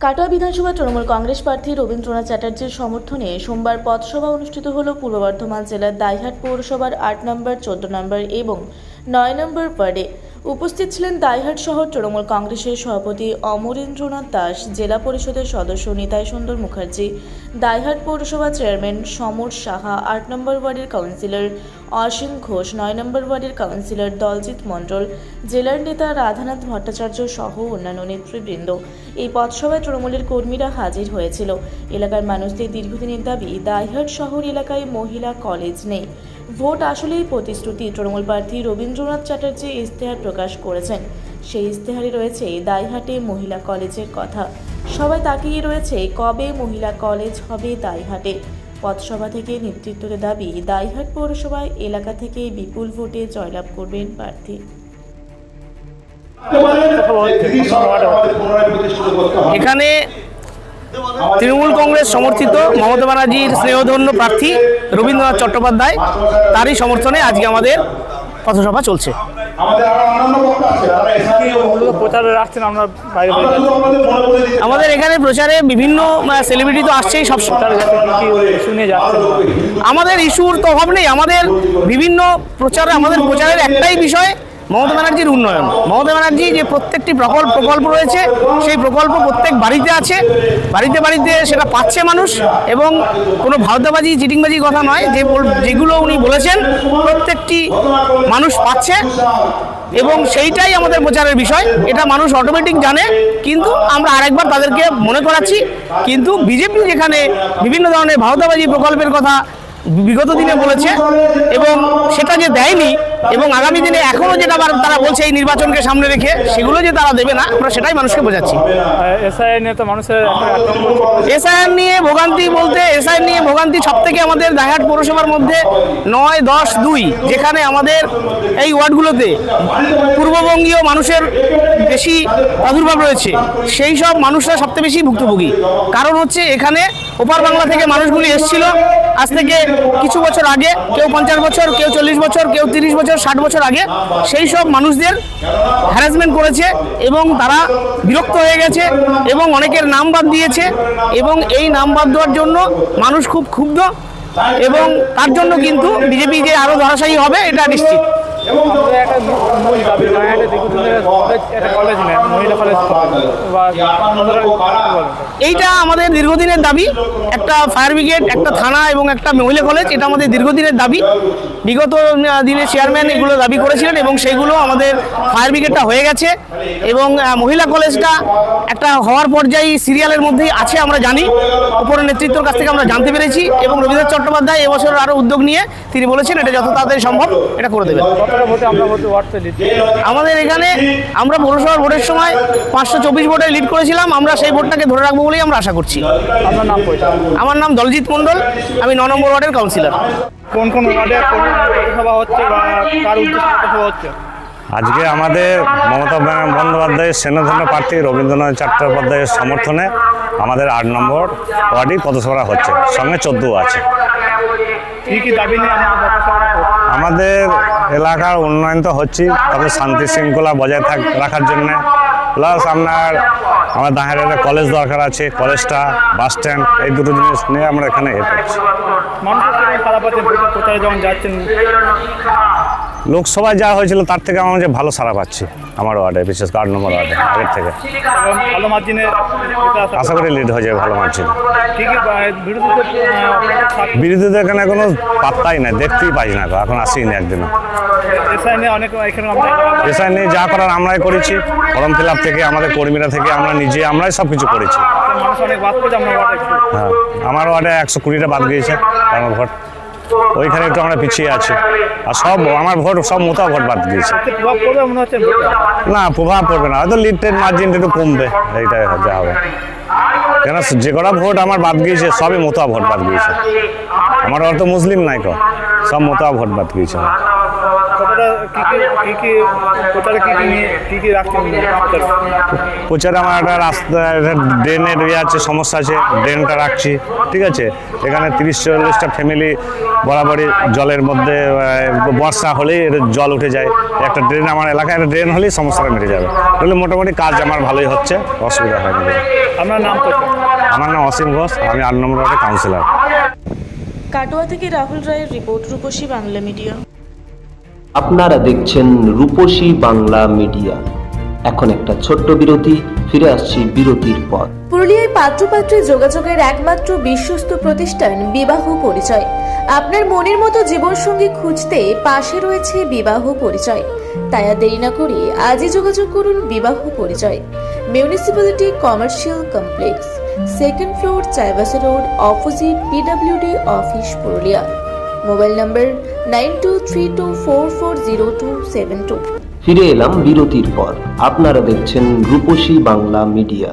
কাটোয়া বিধানসভা তৃণমূল কংগ্রেস প্রার্থী রবীন্দ্রনাথ চ্যাটার্জির সমর্থনে সোমবার পথসভা অনুষ্ঠিত হল পূর্ব বর্ধমান জেলার দাইহাট পৌরসভার ৮ নম্বর, ১৪ নম্বর এবং ৯ নম্বর ওয়ার্ডে। উপস্থিত ছিলেন দাইহাট শহর তৃণমূল কংগ্রেসের সভাপতি অমরেন্দ্রনাথ দাস, জেলা পরিষদের সদস্য নিতাই সুন্দর মুখার্জি, দাইহাট পৌরসভা চেয়ারম্যান সমর সাহা, ৮ নম্বর ওয়ার্ডের কাউন্সিলর অসীম ঘোষ, ৯ নম্বর ওয়ার্ডের কাউন্সিলর দলজিৎ মণ্ডল, জেলার নেতা রাধানাথ ভট্টাচার্য সহ অন্যান্য নেতৃবৃন্দ। এই পথসভায় তৃণমূলের কর্মীরা হাজির হয়েছিল। এলাকার মানুষদের দীর্ঘদিনের দাবি, দাইহাট শহর এলাকায় মহিলা কলেজ নেই। ভোট আসলেই প্রতিশ্রুতি। তৃণমূল প্রার্থী রবীন্দ্রনাথ চ্যাটার্জি ইশতেহার প্রকাশ করেছেন। সেই ইশতেহারে রয়েছে দাইহাটে মহিলা কলেজের কথা। সবাই তাকিয়ে রয়েছে কবে মহিলা কলেজ হবে দাইহাটে। পথসভা থেকে নেতৃত্বের দাবি, দাইহাট পৌরসভায় এলাকা থেকে বিপুল ভোটে জয়লাভ করবেন প্রার্থী। এখানে তৃণমূল কংগ্রেস সমর্থিত মমতা ব্যানার্জির স্নেহধন্য প্রার্থী রবীন্দ্রনাথ চট্টোপাধ্যায়, তারই সমর্থনে আজকে আমাদের পথসভা চলছে। আমাদের এখানে প্রচারে বিভিন্ন সেলিব্রিটি তো আসছেই, সব শুনে যাচ্ছে। আমাদের ইস্যুর তো অভাব নেই। আমাদের বিভিন্ন প্রচারের একটাই বিষয়, মমতা ব্যানার্জির উন্নয়ন। মমতা ব্যানার্জি যে প্রত্যেকটি প্রকল্প রয়েছে, সেই প্রকল্প প্রত্যেক বাড়িতে আছে, বাড়িতে বাড়িতে সেটা পাচ্ছে মানুষ। এবং কোনো ভাওতাবাজি চিটিংবাজি কথা নয়, যেগুলো উনি বলেছেন প্রত্যেকটি মানুষ পাচ্ছে, এবং সেইটাই আমাদের প্রচারের বিষয়। এটা মানুষ অটোমেটিক জানে, কিন্তু আমরা আরেকবার তাদেরকে মনে করাচ্ছি। কিন্তু বিজেপি যেখানে বিভিন্ন ধরনের ভাওতাবাজি প্রকল্পের কথা বিগত দিনে বলেছে এবং সেটা যে দেয়নি, এবং আগামী দিনে এখনও যেটা তারা বলছে এই নির্বাচনকে সামনে রেখে, সেগুলো যে তারা দেবে না, আমরা সেটাই মানুষকে বোঝাচ্ছি। এসআইআর নিয়ে তো মানুষের এসআইআর নিয়ে ভোগান্তি বলতে, এসআইআর নিয়ে ভোগান্তি সব থেকে আমাদের দাইহাট পৌরসভার মধ্যে ৯, ১০, ২ যেখানে আমাদের এই ওয়ার্ডগুলোতে পূর্ববঙ্গীয় মানুষের বেশি প্রাদুর্ভাব রয়েছে, সেই সব মানুষরা সবচেয়ে বেশি ভুক্তভোগী। কারণ হচ্ছে এখানে ওপার বাংলা থেকে মানুষগুলি এসেছিল আজ থেকে কিছু বছর আগে, কেউ ৫০ বছর, কেউ ৪০ বছর, কেউ ৩০ বছর, ৬০ বছর আগে। সেই সব মানুষদের হ্যারাসমেন্ট করেছে এবং তারা বিরক্ত হয়ে গেছে এবং অনেকের নাম বাদ দিয়েছে, এবং এই নাম বাদ দেওয়ার জন্য মানুষ খুব ক্ষুব্ধ, এবং তার জন্য কিন্তু বিজেপি যে আরও ধরাশায়ী হবে এটা নিশ্চিত। এইটা আমাদের দীর্ঘদিনের দাবি। একটা ফায়ার ব্রিগেড, একটা থানা এবং একটা মহিলা কলেজ, এটা আমাদের দীর্ঘদিনের দাবি। বিগত দিনে চেয়ারম্যান এগুলো দাবি করেছিলেন এবং সেইগুলো আমাদের ফায়ার ব্রিগেডটা হয়ে গেছে, এবং মহিলা কলেজটা একটা হওয়ার পর্যায়ে সিরিয়ালের মধ্যেই আছে আমরা জানি। উপরের নেতৃত্বের কাছ থেকে আমরা জানতে পেরেছি, এবং রবীন্দ্রনাথ চট্টোপাধ্যায় এবছর আরও উদ্যোগ নিয়ে তিনি বলেছেন এটা যত তাড়াতাড়ি সম্ভব এটা করে দেবেন। আমাদের এখানে আমরা পৌরসভার ভোটের সময় ৫২৪ ভোটে লিড করেছিলাম। আমরা সেই ভোটটাকে ধরে রাখবো বলেই আমরা আশা করছি। আপনার নাম? আমার নাম দলজিৎ মণ্ডল, আমি ৯ নম্বর ওয়ার্ডের কাউন্সিলর। কোন কোন ওয়ার্ডে সভা হচ্ছে বা কার উদ্দেশ্যে সভা হচ্ছে? আজকে আমাদের মমতা বন্দ্যোপাধ্যায়ের স্নেহধন্য প্রার্থী রবীন্দ্রনাথ চট্টোপাধ্যায়ের সমর্থনে আমাদের ৮ নম্বর ওয়ার্ডেই পথসভা হচ্ছে, সঙ্গে ১৪ আছে। কি দাবি নিয়ে আমাদের এলাকার উন্নয়ন তো হচ্ছে, তবে শান্তি শৃঙ্খলা বজায় রাখার জন্য, প্লাস আমার দাঁড়ায় কলেজ দরকার আছে, কলেজটা, বাস স্ট্যান্ড, এই দুটো জিনিস নিয়ে আমরা এখানে করছি। লোকসভায় যা হয়েছিল তার থেকে আমরা যে ভালো সাড়া পাচ্ছি আমার ওয়ার্ডে, বিশেষ করে ৮ নম্বর ওয়ার্ডে আগের থেকে। ভালো মার্জিনে আশা করি লিড হয়ে যাবে ভালো মার্জিন। বিরোধীদের এখানে কোনো পাত্তাই নাই, দেখতেই পাই না, এখন আসিনি একদিনও। এসআই নিয়ে যা করার আমরাই করেছি, ফর্ম ফিল আপ থেকে আমাদের কর্মীরা থেকে আমরাই সব কিছু করেছি। হ্যাঁ, আমার ওয়ার্ডে ১২০টা বাদ গিয়েছে আমার ভোট, ওইখানে একটু আমরা পিছিয়ে আছি। আর আমার ভোট সব মোটা ভোট বাদ দিয়েছে। না, প্রভাব পড়বে না, হয়তো লিডের মার্জিনটা একটু কমবে, এইটাই যা হবে। কেন যে কটা ভোট আমার বাদ গিয়েছে সবই মোটা ভোট বাদ গিয়েছে। আমার অর্থ মুসলিম নাই, সব মোটা ভোট বাদ গিয়েছে। প্রচারে কি রাখছেন? প্রচারে আমার একটা রাস্তা একটা ড্রেনের আছে, সমস্যা আছে, ড্রেনটা রাখছি, ঠিক আছে। এখানে 30-40টা ফ্যামিলি বরাবরই জলের মধ্যে বর্ষা হলেই এর জল উঠে যায়। একটা ড্রেন আমার এলাকায় একটা ড্রেন হলেই সমস্যাটা মিটে যাবে। তাহলে মোটামুটি কাজ আমার ভালোই হচ্ছে, অসুবিধা হয়নি। আপনার নাম কত? আমার নাম অসীম ঘোষ, আমি 8 নম্বর ওয়ার্ডের কাউন্সিলর। কাটোয়া থেকে রাহুল রায়ের রিপোর্ট, রূপসী বাংলা মিডিয়া। আপনারা দেখছেন রূপসী বাংলা মিডিয়া। এখন একটা ছোট্ট বিরতি, ফিরে আসছি বিরতির পর। পুরুলিয়ায় পাত্রপাত্রী যোগাযোগের একমাত্র বিশ্বস্ত প্রতিষ্ঠান বিবাহ পরিচয়। আপনার মনের মতো জীবনসঙ্গী খুঁজতে পাশে রয়েছে বিবাহ পরিচয়। তাই আর দেরি না করে আজই যোগাযোগ করুন বিবাহ পরিচয়। Municipality commercial complex, 2nd floor, Chaibasa road, opposite PWD office, Purulia. Mobile নম্বর 9232440272। ফিরে এলাম বিরতির পর। আপনারা দেখছেন রূপসী বাংলা মিডিয়া।